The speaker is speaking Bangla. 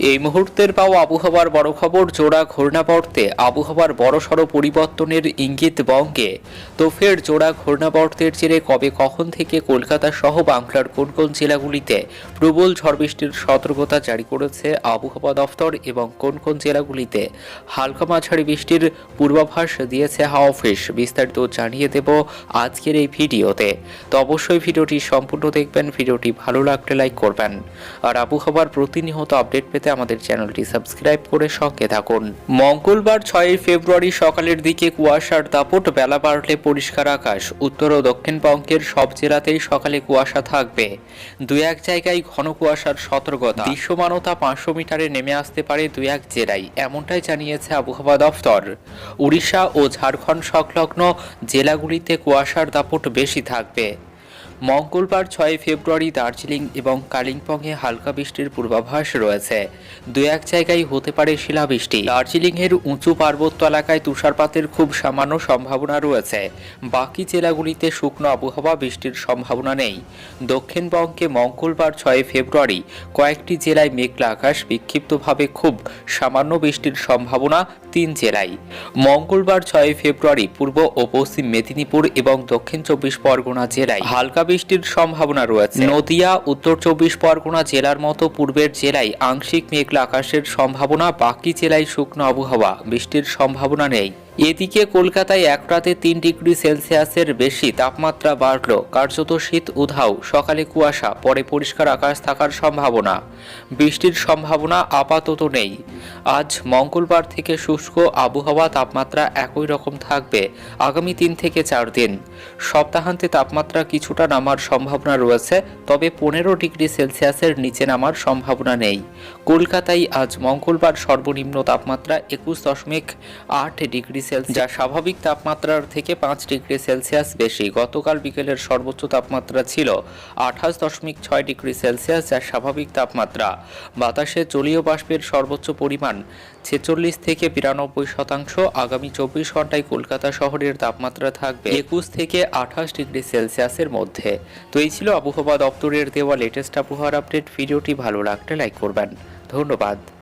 এই মুহূর্তের পাওয়া আবহাওয়ার বড় খবর, জোড়া ঘূর্ণাবর্তে আবহাওয়ার বড়সড় পরিবর্তনের ইঙ্গিত বঙ্গে। তো ফের জোড়া ঘূর্ণাবর্তের জেরে কবে কখন থেকে কলকাতা সহ বাংলার কোন কোন জেলাগুলিতে প্রবল ঝড় বৃষ্টির সতর্কতা জারি করেছে আবহাওয়া দফতর এবং কোন কোন জেলাগুলিতে হালকা মাঝারি বৃষ্টির পূর্বাভাস দিয়েছে হাওয়া অফিস, বিস্তারিত জানিয়ে দেব আজকের এই ভিডিওতে। তো অবশ্যই ভিডিওটি সম্পূর্ণ দেখবেন, ভিডিওটি ভালো লাগলে লাইক করবেন আর আবহাওয়ার প্রতিনিয়ত আপডেট পেতে আমাদের চ্যানেলটি সাবস্ক্রাইব করে সঙ্গে থাকুন। মঙ্গলবার 6 ফেব্রুয়ারি সকালের দিকে কুয়াশার দাপট, বেলা বাড়লে পরিষ্কার আকাশ। উত্তর ও দক্ষিণবঙ্গের সব জেলাতেই সকালে কুয়াশা থাকবে, দুই এক জায়গায় ঘন কুয়াশার সতর্কতা। দৃশ্যমানতা 500 মিটারে নেমে আসতে পারে দুই এক জেলায়, এমনটাই জানিয়েছে আবহাওয়া দফতর। উড়িষ্যা ও ঝাড়খণ্ড সংলগ্ন জেলাগুলিতে কুয়াশার দাপট বেশি থাকবে। মঙ্গলবার 6 ফেব্রুয়ারি দার্জিলিং এবং কালিম্পংয়ে হালকা বৃষ্টির পূর্বাভাস রয়েছে, দু এক জায়গায় হতে পারে শিলাবৃষ্টি। দার্জিলিংয়ের উঁচু পার্বত্য এলাকায় তুষারপাতের খুব সামান্য সম্ভাবনা রয়েছে, বাকি জেলাগুলিতে শুকনো আবহাওয়া, বৃষ্টির সম্ভাবনা নেই। দক্ষিণবঙ্গে মঙ্গলবার 6 ফেব্রুয়ারি কয়েকটি জেলায় মেঘলা আকাশ, বিক্ষিপ্তভাবে খুব সামান্য বৃষ্টির সম্ভাবনা 3 জেলায়। মঙ্গলবার 6 ফেব্রুয়ারি পূর্ব ও পশ্চিম মেদিনীপুর এবং দক্ষিণ 24 পরগনা জেলায় হালকা বৃষ্টির সম্ভাবনা রয়েছে। নদিয়া, উত্তর 24 পরগনা জেলার মতো পূর্বের জেলায় আংশিক মেঘলা আকাশের সম্ভাবনা, বাকি জেলায় শুকনো আবহাওয়া, বৃষ্টির সম্ভাবনা নেই। এদিকে কলকাতায় এক রাতে 3 ডিগ্রি সেলসিয়াসের বেশি তাপমাত্রা বাড়ল, কার্যত শীত উধাও। সকালে কুয়াশা, পরে পরিষ্কার আকাশ থাকার সম্ভাবনা, বৃষ্টির সম্ভাবনা আপাতত নেই। আজ মঙ্গলবার থেকে শুষ্ক আবহাওয়া, তাপমাত্রা একই রকম থাকবে আগামী 3 থেকে 4 দিন। সপ্তাহান্তে তাপমাত্রা কিছুটা নামার সম্ভাবনা রয়েছে, তবে 15 ডিগ্রি সেলসিয়াসের নিচে নামার সম্ভাবনা নেই। কলকাতায় আজ মঙ্গলবার সর্বনিম্ন তাপমাত্রা 21.8 ডিগ্রি সেলসিয়াস, যা স্বাভাবিক তাপমাত্রার থেকে 5 ডিগ্রি সেলসিয়াস বেশি। গতকাল বিকেলের সর্বোচ্চ তাপমাত্রা ছিল 28.6 ডিগ্রি সেলসিয়াস, যা স্বাভাবিক তাপমাত্রা। বাতাসে জলীয় বাষ্পের সর্বোচ্চ পরিমাণ 46 থেকে 92%। আগামী 24 ঘন্টায় কলকাতা শহরের তাপমাত্রা থাকবে 21 থেকে 28 ডিগ্রি সেলসিয়াসের মধ্যে। তো এই ছিল আবহাওয়া দপ্তরের দেওয়া লেটেস্ট আবহাওয়ার আপডেট। ভিডিওটি ভালো লাগলে লাইক করবেন। ধন্যবাদ।